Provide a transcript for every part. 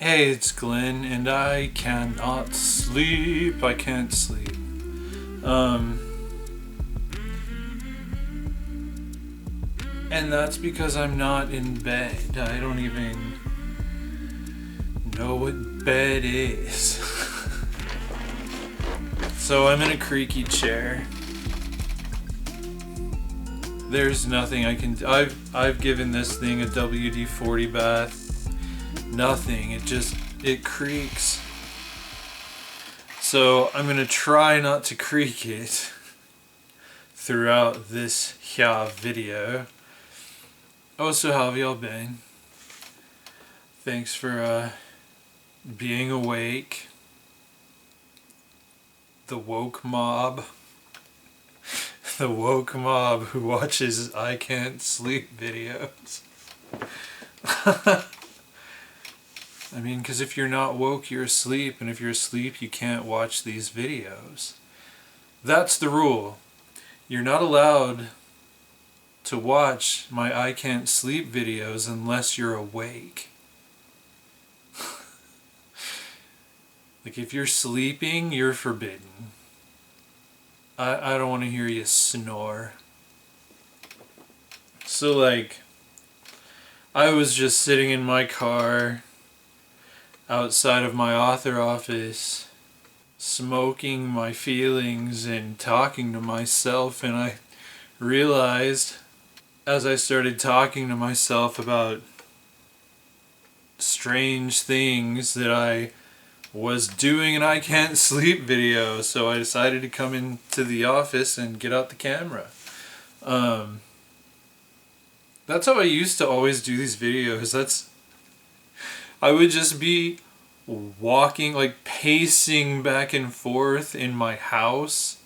Hey, it's Glenn, and I cannot sleep. I can't sleep. And that's because I'm not in bed. I don't even know what bed is. So I'm in a creaky chair. There's nothing I can do. I've given this thing a WD-40 bath. Nothing. It creaks. So I'm gonna try not to creak it throughout this here video. Oh, so how have y'all been? Thanks for being awake. The woke mob. The woke mob who watches I can't sleep videos. I mean, because if you're not woke, you're asleep, and if you're asleep, you can't watch these videos. That's the rule. You're not allowed to watch my I can't sleep videos unless you're awake. Like, if you're sleeping, you're forbidden. I don't want to hear you snore. So, like, I was just sitting in my car outside of my author office, smoking my feelings and talking to myself, and I realized as I started talking to myself about strange things that I was doing an I can't sleep video, so I decided to come into the office and get out the camera. That's how I used to always do these videos. I would just be walking, like pacing back and forth in my house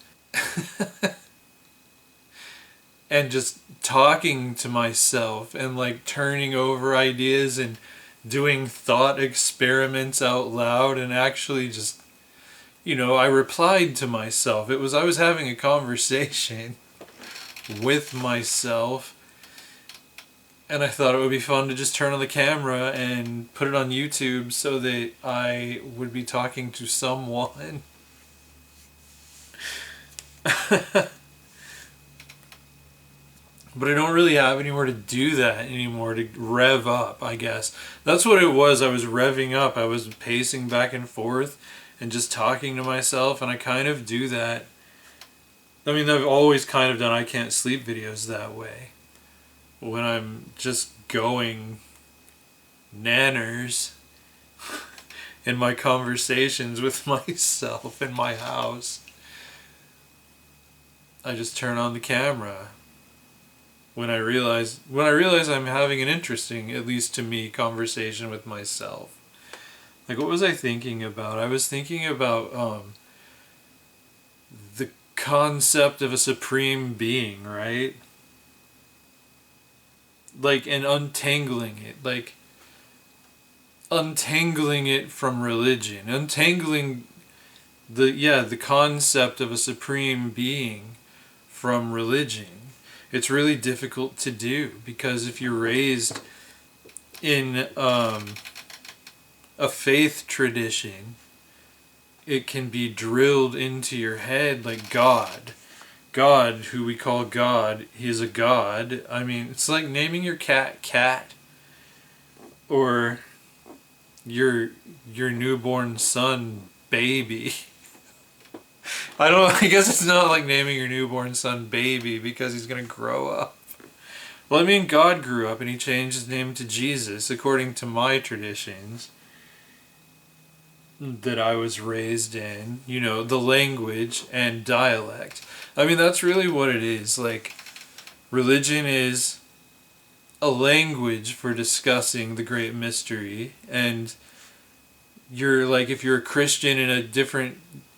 and just talking to myself and like turning over ideas and doing thought experiments out loud, and actually just, I replied to myself. I was having a conversation with myself, and I thought it would be fun to just turn on the camera and put it on YouTube so that I would be talking to someone. But I don't really have anywhere to do that anymore, to rev up, I guess. That's what it was. I was revving up. I was pacing back and forth and just talking to myself, and I kind of do that. I mean, I've always kind of done I can't sleep videos that way. When I'm just going nanners in my conversations with myself in my house, I just turn on the camera. When I realize I'm having an interesting, at least to me, conversation with myself. Like, what was I thinking about? I was thinking about the concept of a supreme being, right? Like, and untangling it from religion, untangling the concept of a supreme being from religion. It's really difficult to do, because if you're raised in a faith tradition, it can be drilled into your head like God, who we call God, he is a God. I mean, it's like naming your cat Cat, or your newborn son Baby. I guess it's not like naming your newborn son Baby, because he's gonna grow up. Well, I mean, God grew up and he changed his name to Jesus, according to my traditions that I was raised in, the language and dialect. I mean, that's really what it is. Like, religion is a language for discussing the great mystery, and you're like, if you're a Christian in a different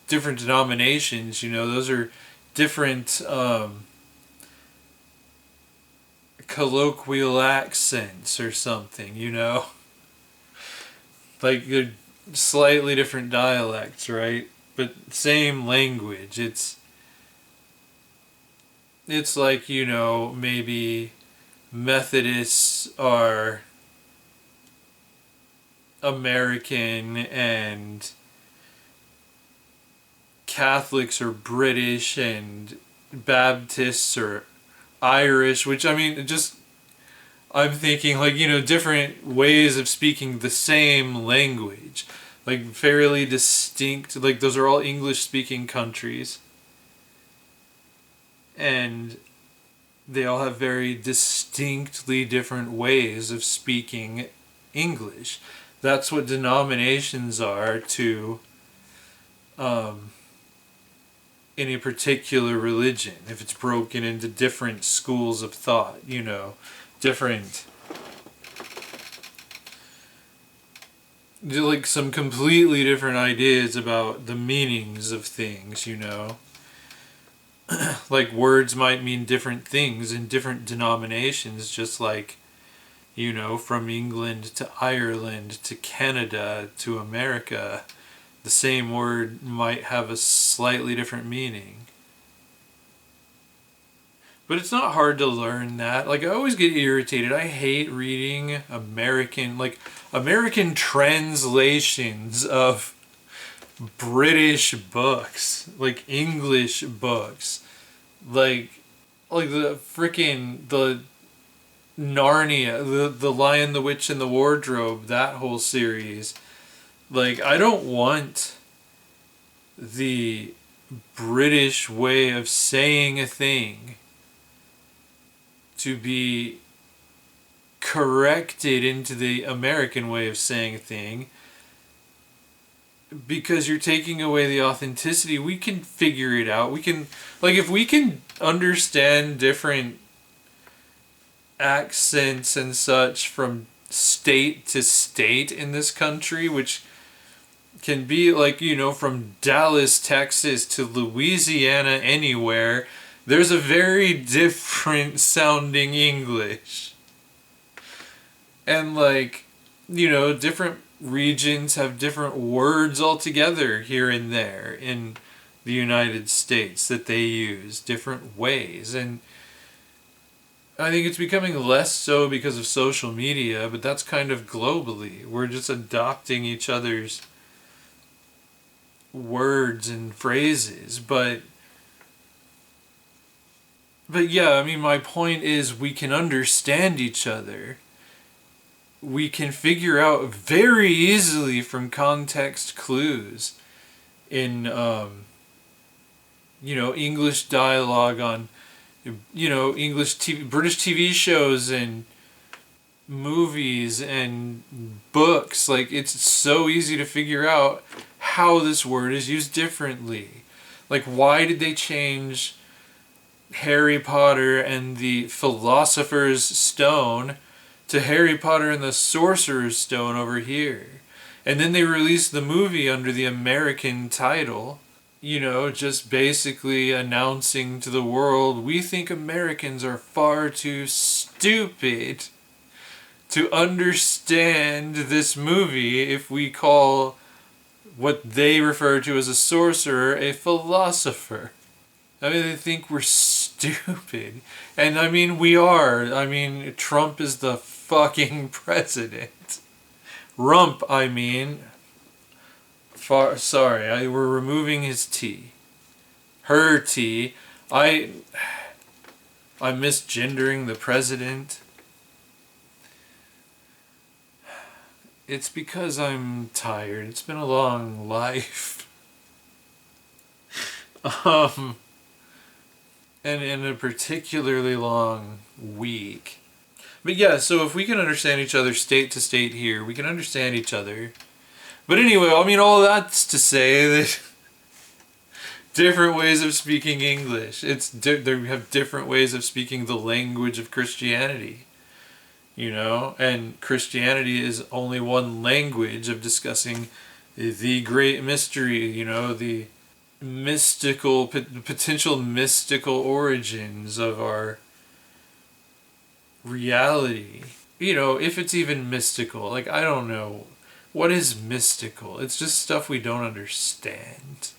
denominations, those are different colloquial accents or something, like they're slightly different dialects, right? But same language. It's like, maybe Methodists are American and Catholics are British and Baptists are Irish, which I mean, just I'm thinking like, different ways of speaking the same language. Like fairly distinct, like those are all English speaking countries. And they all have very distinctly different ways of speaking English. That's what denominations are to any particular religion. If it's broken into different schools of thought, different, like some completely different ideas about the meanings of things, like words might mean different things in different denominations, just like, from England to Ireland to Canada to America, the same word might have a slightly different meaning. But it's not hard to learn that. Like, I always get irritated. I hate reading American translations of British books, like English books, like the freaking the Narnia, the Lion, the Witch, and the Wardrobe, that whole series. Like, I don't want the British way of saying a thing to be corrected into the American way of saying a thing, because you're taking away the authenticity. We can figure it out. We can, like, if we can understand different accents and such from state to state in this country, which can be like, from Dallas, Texas to Louisiana, anywhere, there's a very different sounding English. And like, different regions have different words altogether here and there in the United States that they use different ways. And I think it's becoming less so because of social media, but that's kind of globally. We're just adopting each other's words and phrases, but yeah, I mean, my point is we can understand each other. We can figure out very easily from context clues in English dialogue on English TV, British TV shows and movies and books. Like, it's so easy to figure out how this word is used differently. Like, why did they change Harry Potter and the Philosopher's Stone to Harry Potter and the Sorcerer's Stone over here? And then they released the movie under the American title, just basically announcing to the world, we think Americans are far too stupid to understand this movie if we call what they refer to as a sorcerer a philosopher. I mean, they think we're stupid. And I mean, we are. I mean, Trump is the fucking president. Rump, I mean. Sorry, we're removing his T. Her T. I'm misgendering the president. It's because I'm tired. It's been a long life. And in a particularly long week. But yeah, so if we can understand each other state to state here, we can understand each other. But anyway, I mean, all that's to say that different ways of speaking English. They have different ways of speaking the language of Christianity. And Christianity is only one language of discussing the great mystery, the potential mystical origins of our reality. If it's even mystical. Like, I don't know. What is mystical? It's just stuff we don't understand.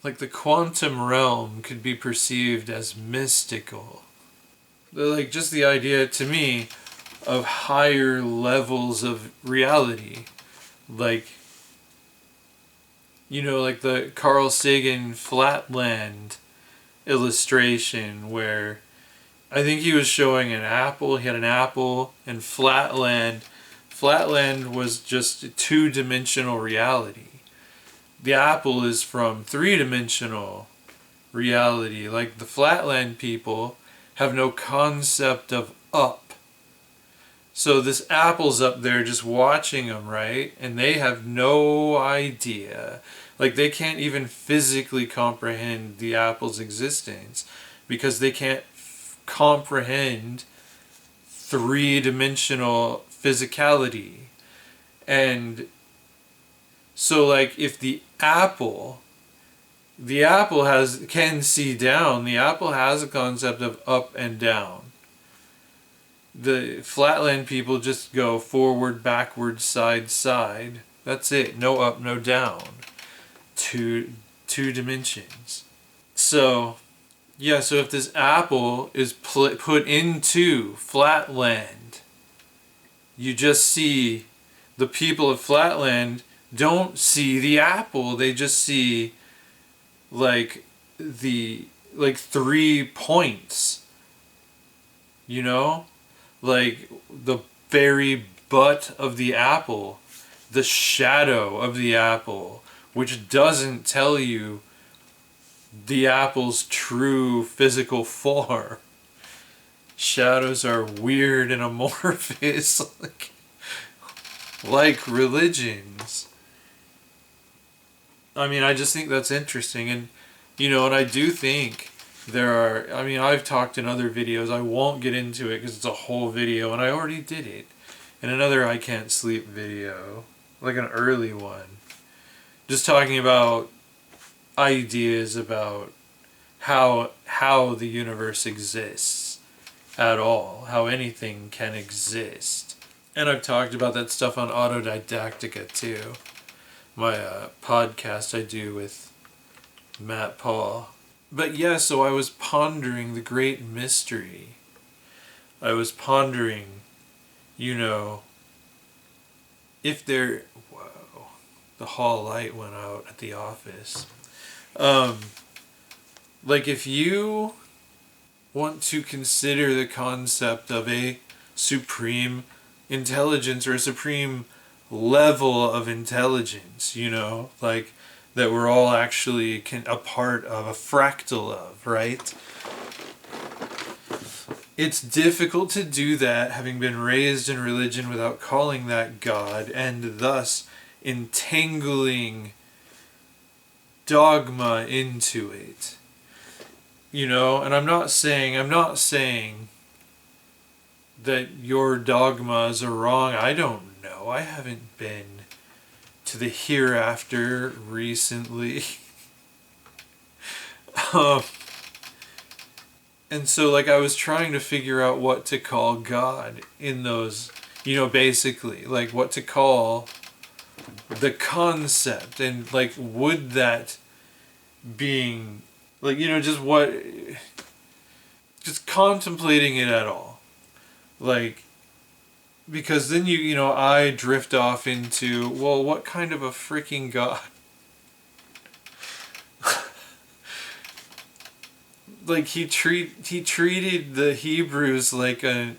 Like, the quantum realm could be perceived as mystical. Like, just the idea, to me, of higher levels of reality. Like, like the Carl Sagan Flatland illustration where I think he was showing an apple. He had an apple, and Flatland was just a two-dimensional reality. The apple is from three-dimensional reality. Like the Flatland people have no concept of up. So this apple's up there just watching them, right? And they have no idea. Like they can't even physically comprehend the apple's existence because they can't comprehend three-dimensional physicality. And so like if the apple can see down, the apple has a concept of up and down. The Flatland people just go forward, backward, side, side. That's it. No up, no down. Two dimensions. So, yeah, so if this apple is put into Flatland, you just see the people of Flatland don't see the apple. They just see like 3 points. Like the very butt of the apple, the shadow of the apple, which doesn't tell you the apple's true physical form. Shadows are weird and amorphous, like religions. I mean, I just think that's interesting, and and I do think I've talked in other videos, I won't get into it because it's a whole video, and I already did it in another I Can't Sleep video, like an early one, just talking about ideas about how the universe exists at all, how anything can exist. And I've talked about that stuff on Autodidactica too, my podcast I do with Matt Paul. But yeah, so I was pondering the great mystery. I was pondering, if there... Whoa, the hall light went out at the office. Like if you want to consider the concept of a supreme intelligence or a supreme level of intelligence, like that we're all actually a part of, a fractal of, right? It's difficult to do that having been raised in religion without calling that God, and thus entangling dogma into it. And I'm not saying that your dogmas are wrong. I don't know. I haven't been to the hereafter recently. And so I was trying to figure out what to call God in those, basically, what to call the concept, and would that being, just contemplating it at all. Because then I drift off into, well, what kind of a freaking God? He treated the Hebrews like an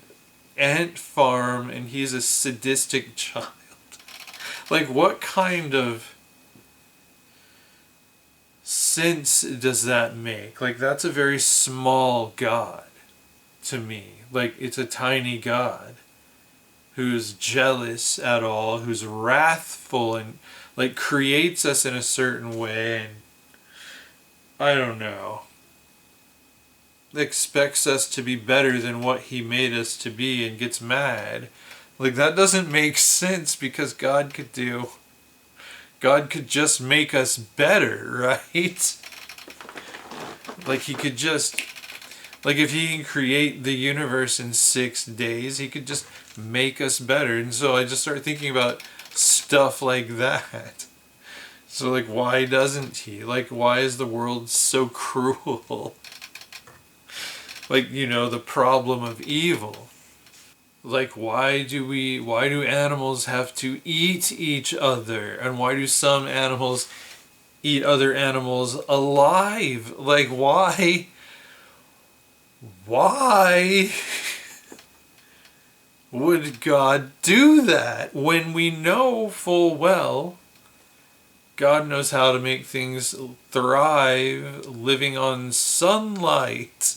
ant farm, and he's a sadistic child. What kind of sense does that make? That's a very small God to me. It's a tiny God who's jealous at all, who's wrathful, and creates us in a certain way, and I don't know, expects us to be better than what he made us to be, and gets mad. That doesn't make sense, because God could just make us better, right? He could just, if he can create the universe in 6 days, he could just make us better. And so I just started thinking about stuff like that. So why doesn't he? Why is the world so cruel? The problem of evil. Like, why do animals have to eat each other? And why do some animals eat other animals alive? Like, why would God do that when we know full well God knows how to make things thrive living on sunlight?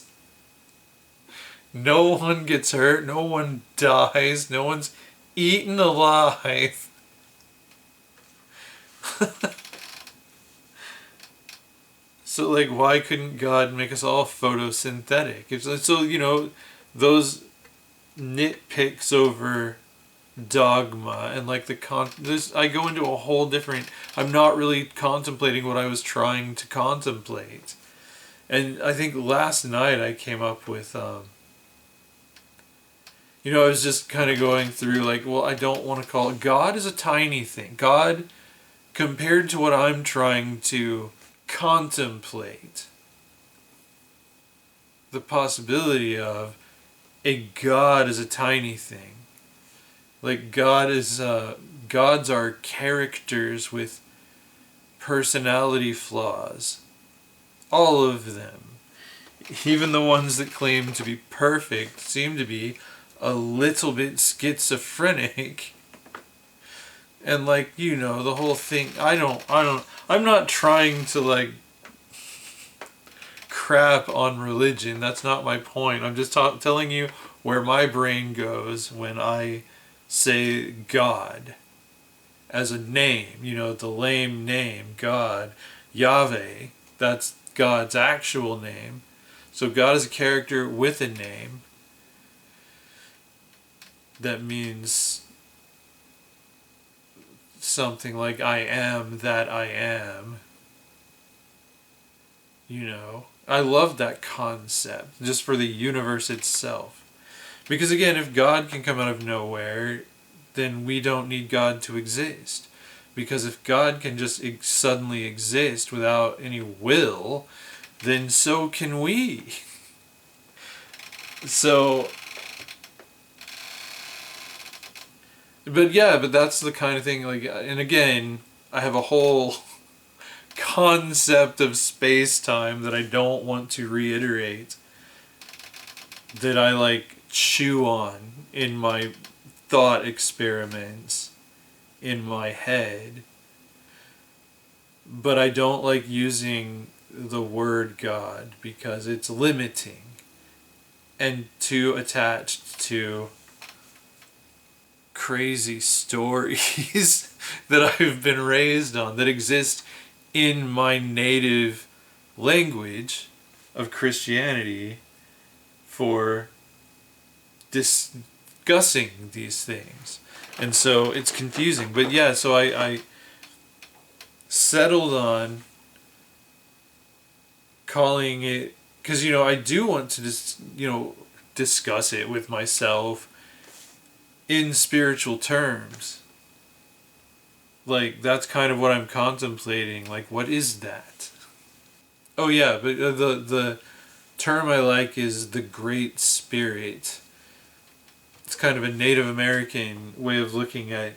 No one gets hurt, no one dies, no one's eaten alive. So, like, why couldn't God make us all photosynthetic? So, those nitpicks over Dogma and like I go into a whole different. I'm not really contemplating what I was trying to contemplate, and I think last night I came up with. I was just kind of going through like, well, I don't want to call it. God is a tiny thing. God, compared to what I'm trying to contemplate, the possibility of a God is a tiny thing. Like gods are characters with personality flaws. All of them. Even the ones that claim to be perfect seem to be a little bit schizophrenic. And like, the whole thing, I'm not trying to like crap on religion. That's not my point. I'm just telling you where my brain goes when I say God as a name, the lame name, God, Yahweh, that's God's actual name. So God is a character with a name that means something like I am that I am. I love that concept just for the universe itself. Because again, if God can come out of nowhere, then we don't need God to exist. Because if God can just suddenly exist without any will, then so can we. So, but that's the kind of thing, like, and again, I have a whole concept of space-time that I don't want to reiterate, that I like chew on in my thought experiments in my head, but I don't like using the word God because it's limiting and too attached to crazy stories that I've been raised on that exist in my native language of Christianity for discussing these things. And so it's confusing. But yeah, so I settled on calling it, because I do want to just discuss it with myself in spiritual terms. Like, that's kind of what I'm contemplating. Like, what is that? Oh yeah, but the term I like is the Great Spirit. It's kind of a Native American way of looking at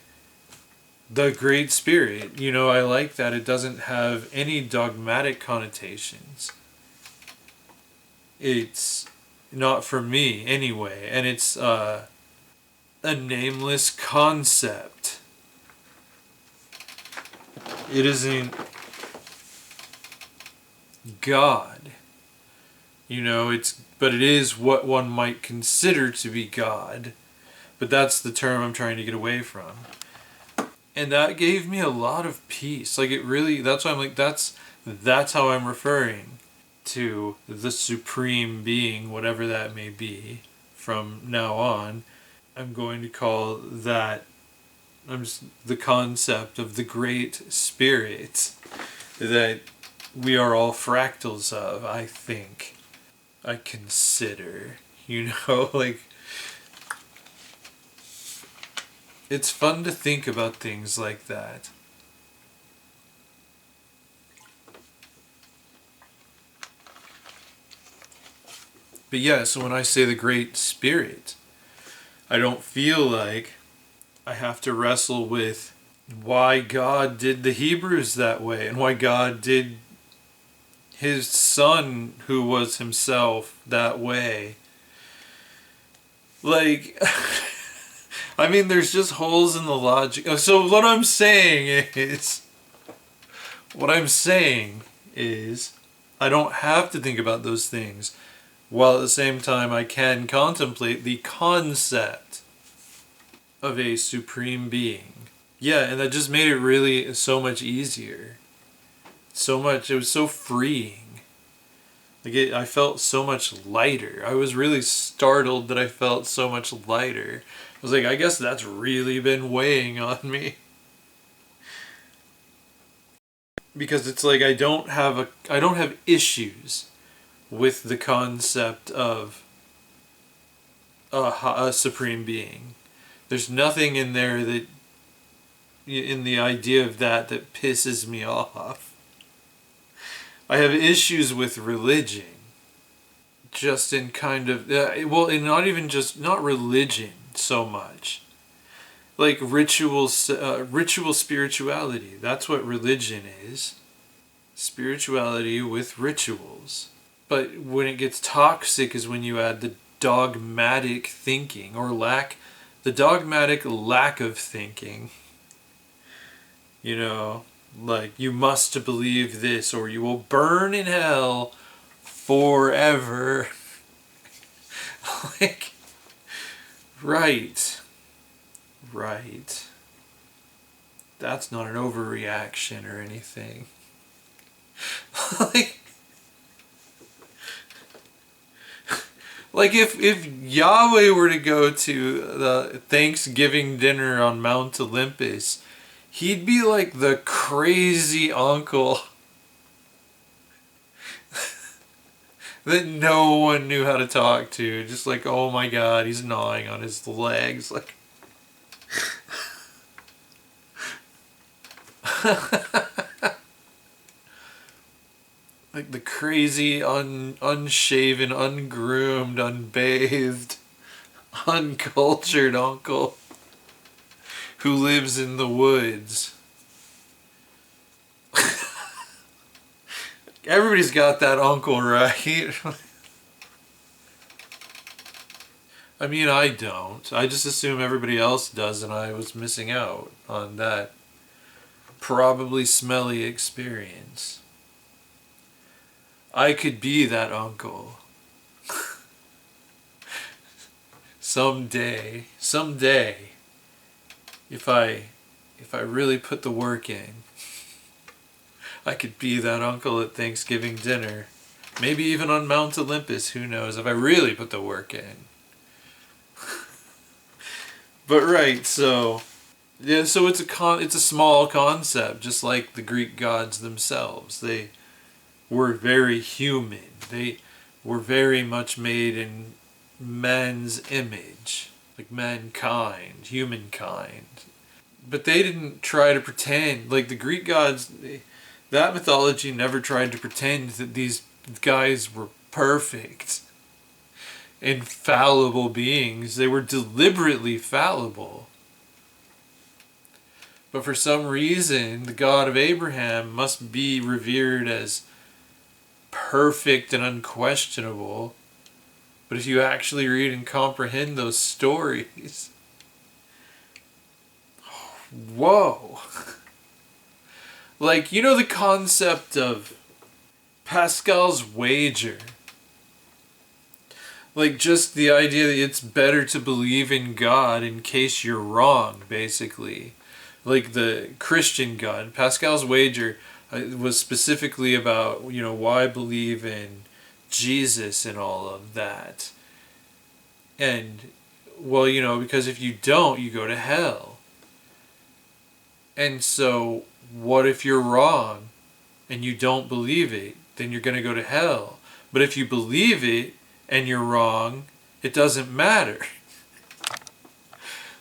the Great Spirit. I like that it doesn't have any dogmatic connotations. It's not for me anyway, and it's a nameless concept. It isn't God. But it is what one might consider to be God. But that's the term I'm trying to get away from. And that gave me a lot of peace. Like, it really, that's why I'm like, that's how I'm referring to the supreme being, whatever that may be, from now on. I'm going to call that the concept of the Great Spirit that we are all fractals of, I think. I consider, like, it's fun to think about things like that. But yeah, so when I say the Great Spirit, I don't feel like I have to wrestle with why God did the Hebrews that way and why God did his son, who was himself, that way. Like, I mean, there's just holes in the logic. So what I'm saying is, I don't have to think about those things, while at the same time I can contemplate the concept of a supreme being. Yeah, and that just made it really so much easier. It was so freeing. I felt so much lighter. I was really startled that I felt so much lighter. I was like, I guess that's really been weighing on me. Because it's like I don't have issues with the concept of a supreme being. There's nothing in there that, in the idea of that pisses me off. I have issues with religion, just in kind of and not religion so much, like ritual spirituality. That's what religion is. Spirituality with rituals. But when it gets toxic is when you add the dogmatic thinking the dogmatic lack of thinking. Like, you must believe this or you will burn in hell forever. Like, right. That's not an overreaction or anything. Like if Yahweh were to go to the Thanksgiving dinner on Mount Olympus, he'd be like the crazy uncle that no one knew how to talk to. Just like, oh my God, he's gnawing on his legs. Like, like the crazy, unshaven, ungroomed, unbathed, uncultured uncle who lives in the woods. Everybody's got that uncle, right? I mean, I don't. I just assume everybody else does, and I was missing out on that probably smelly experience. I could be that uncle. Someday, if I really put the work in, I could be that uncle at Thanksgiving dinner. Maybe even on Mount Olympus, who knows, if I really put the work in. But right, so yeah, so it's a small concept, just like the Greek gods themselves. They were very human. They were very much made in man's image, like mankind, humankind. But they didn't try to pretend, like the Greek gods, that mythology never tried to pretend that these guys were perfect, infallible beings. They were deliberately fallible. But for some reason, the God of Abraham must be revered as perfect and unquestionable. But if you actually read and comprehend those stories, whoa. Like, the concept of Pascal's wager. Like, just the idea that it's better to believe in God in case you're wrong, basically. Like the Christian God. Pascal's wager was specifically about, why believe in Jesus and all of that. And, well, because if you don't, you go to hell. And so, what if you're wrong and you don't believe it? Then you're going to go to hell. But if you believe it and you're wrong, it doesn't matter.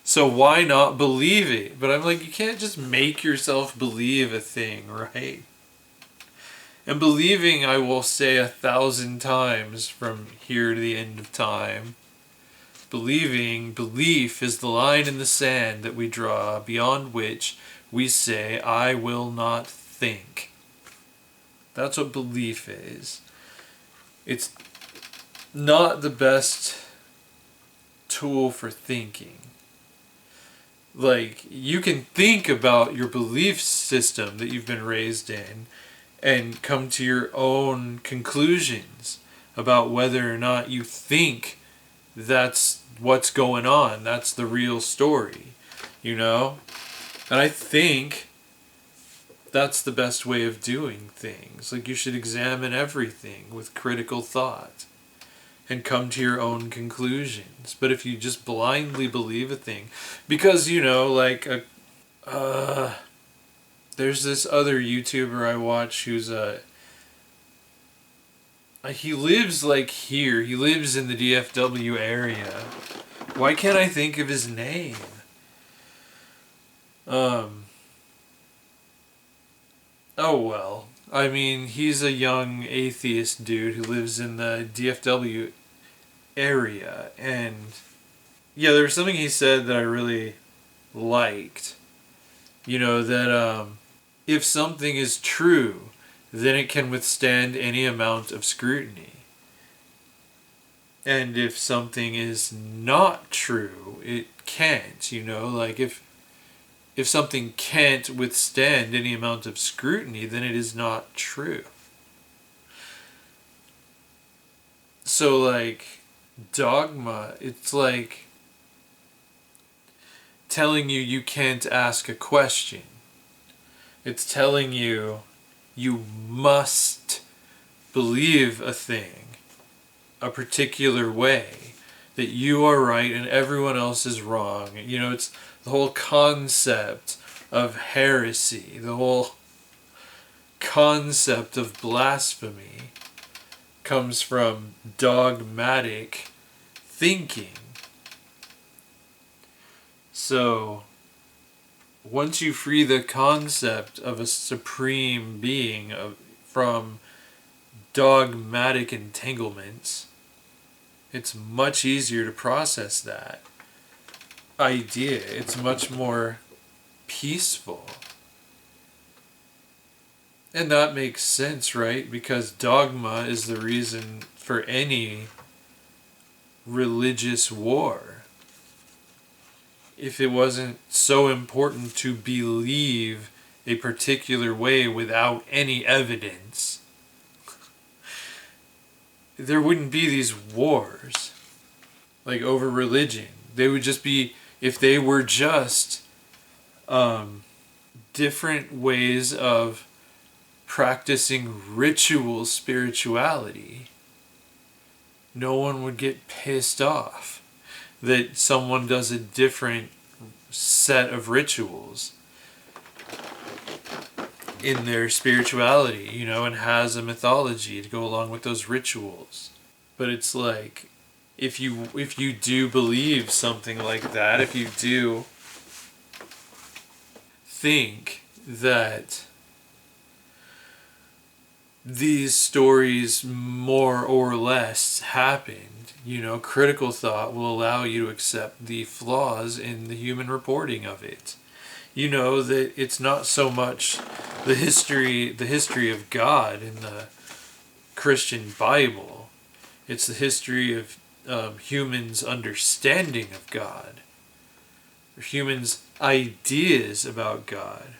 So why not believe it? But I'm like, you can't just make yourself believe a thing, right? And believing, I will say 1,000 times from here to the end of time. Belief is the line in the sand that we draw beyond which we say, I will not think. That's what belief is. It's not the best tool for thinking. Like, you can think about your belief system that you've been raised in and come to your own conclusions about whether or not you think that's what's going on. That's the real story, you know? And I think that's the best way of doing things. Like, you should examine everything with critical thought and come to your own conclusions. But if you just blindly believe a thing, because, you know, like, there's this other YouTuber I watch who's he lives like here. He lives in the DFW area. Why can't I think of his name? Oh well. I mean, he's a young atheist dude who lives in the DFW area, and yeah, there was something he said that I really liked. You know, that if something is true, then it can withstand any amount of scrutiny. And if something is not true, it can't, you know, like if something can't withstand any amount of scrutiny, then it is not true. So, like, dogma, it's like telling you you can't ask a question. It's telling you you must believe a thing a particular way, that you are right and everyone else is wrong. You know, it's the whole concept of heresy, the whole concept of blasphemy comes from dogmatic thinking. So, once you free the concept of a supreme being from dogmatic entanglements, it's much easier to process that idea. It's much more peaceful. And that makes sense, right? Because dogma is the reason for any religious war. If it wasn't so important to believe a particular way without any evidence, there wouldn't be these wars, like, over religion. They would just be, if they were just different ways of practicing ritual spirituality, no one would get pissed off that someone does a different set of rituals in their spirituality, you know, and has a mythology to go along with those rituals. But it's like, if you do believe something like that, if you do think that these stories more or less happened, you know, critical thought will allow you to accept the flaws in the human reporting of it. You know, that it's not so much the history of God in the Christian Bible. It's the history of humans' understanding of God, or humans' ideas about God.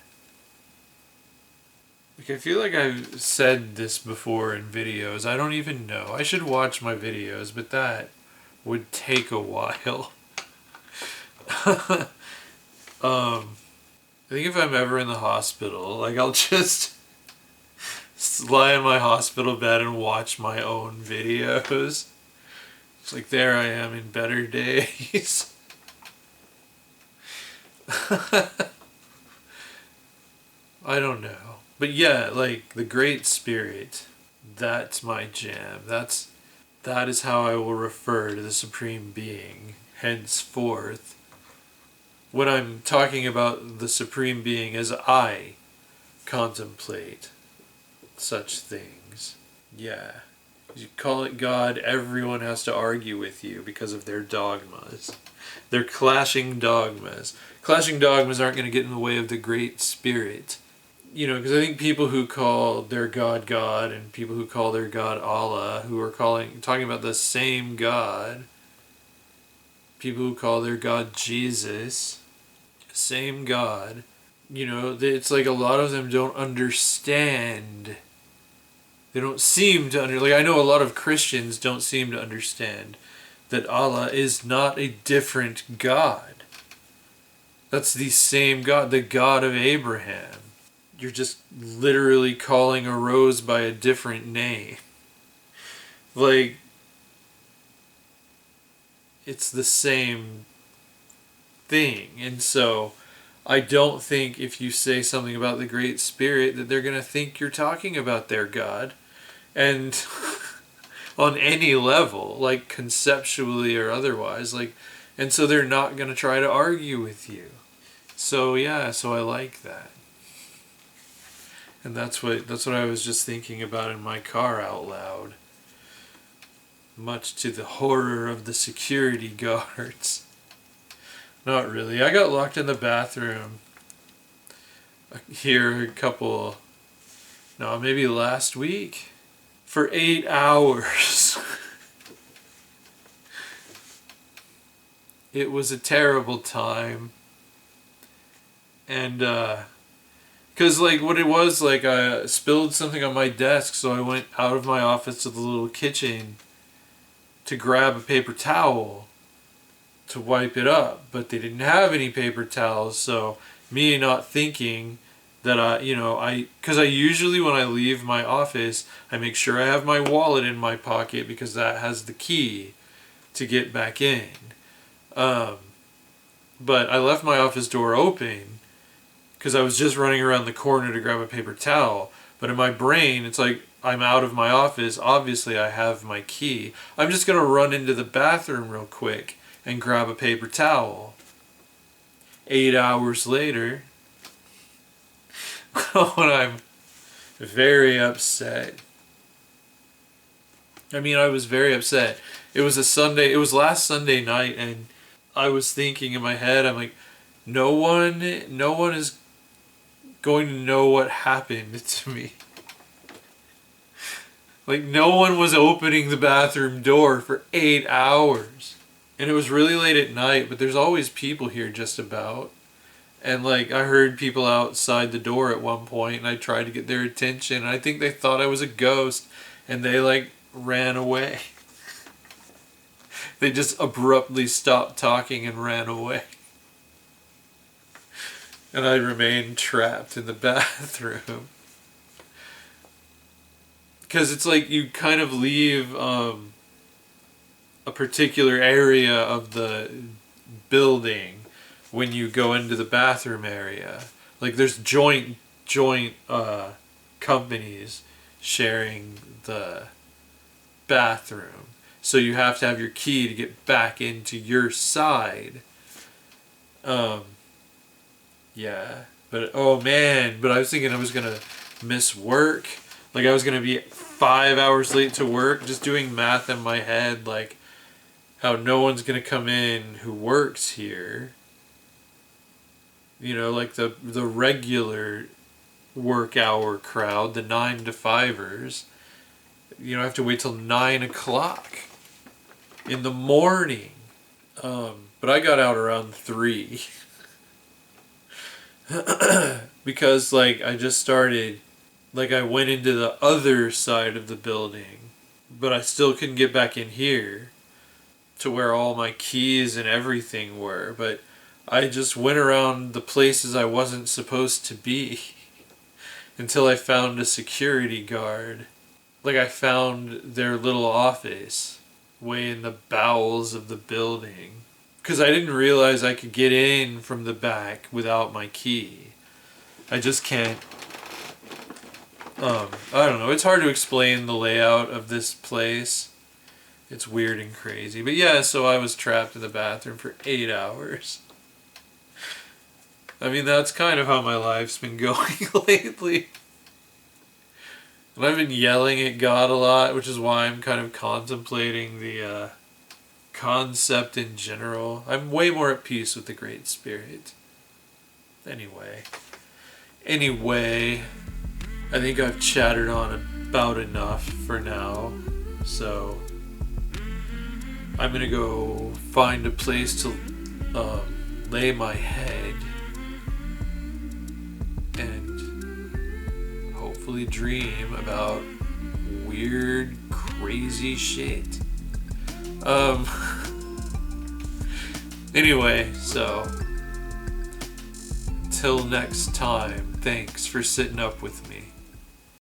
Like, I feel like I've said this before in videos. I don't even know. I should watch my videos, but that would take a while. I think if I'm ever in the hospital, like, I'll just lie in my hospital bed and watch my own videos. It's like, there I am in better days. I don't know. But yeah, like, the Great Spirit, that's my jam. That is how I will refer to the Supreme Being henceforth when I'm talking about the Supreme Being as I contemplate such things. Yeah. You call it God, everyone has to argue with you because of their dogmas. Their clashing dogmas. Clashing dogmas aren't going to get in the way of the Great Spirit. You know, because I think people who call their God God and people who call their God Allah, who are talking about the same God, people who call their God Jesus, same God, you know, it's like a lot of them don't understand. They don't seem to like, I know a lot of Christians don't seem to understand that Allah is not a different God. That's the same God, the God of Abraham. You're just literally calling a rose by a different name. Like, it's the same thing. And so, I don't think if you say something about the Great Spirit that they're going to think you're talking about their God. And on any level, like conceptually or otherwise, like, and so they're not going to try to argue with you. So yeah, so I like that. And that's what I was just thinking about in my car out loud. Much to the horror of the security guards. Not really. I got locked in the bathroom here maybe last week for 8 hours. It was a terrible time. And because, like, what it was, like, I spilled something on my desk, so I went out of my office to the little kitchen to grab a paper towel to wipe it up. But they didn't have any paper towels, so me not thinking that because I usually, when I leave my office, I make sure I have my wallet in my pocket because that has the key to get back in. But I left my office door open because I was just running around the corner to grab a paper towel. But in my brain, it's like, I'm out of my office. Obviously, I have my key. I'm just going to run into the bathroom real quick and grab a paper towel. 8 hours later, when I'm very upset. I mean, I was very upset. It was last Sunday night, and I was thinking in my head, I'm like, no one is going to know what happened to me. Like, no one was opening the bathroom door for 8 hours. And it was really late at night, but there's always people here just about. And, like, I heard people outside the door at one point, and I tried to get their attention. And I think they thought I was a ghost, and they, like, ran away. They just abruptly stopped talking and ran away. And I remained trapped in the bathroom. Because it's like you kind of leave a particular area of the building when you go into the bathroom area. Like, there's joint companies sharing the bathroom. So you have to have your key to get back into your side. Yeah. But, oh man, but I was thinking I was going to miss work. Like, I was going to be 5 hours late to work, just doing math in my head, like, how no one's going to come in who works here. You know, like the regular work hour crowd, the 9 to 5ers. You know, I have to wait till 9 o'clock in the morning. But I got out around 3. Because, like, I just started, like, I went into the other side of the building, but I still couldn't get back in here to where all my keys and everything were. But I just went around the places I wasn't supposed to be until I found a security guard. Like, I found their little office way in the bowels of the building. Because I didn't realize I could get in from the back without my key. I just can't. I don't know. It's hard to explain the layout of this place. It's weird and crazy. But yeah, so I was trapped in the bathroom for 8 hours. I mean, that's kind of how my life's been going lately. And I've been yelling at God a lot, which is why I'm kind of contemplating the concept in general. I'm way more at peace with the Great Spirit. Anyway, I think I've chattered on about enough for now. So I'm gonna go find a place to lay my head and hopefully dream about weird, crazy shit. Anyway, so till next time, thanks for sitting up with me.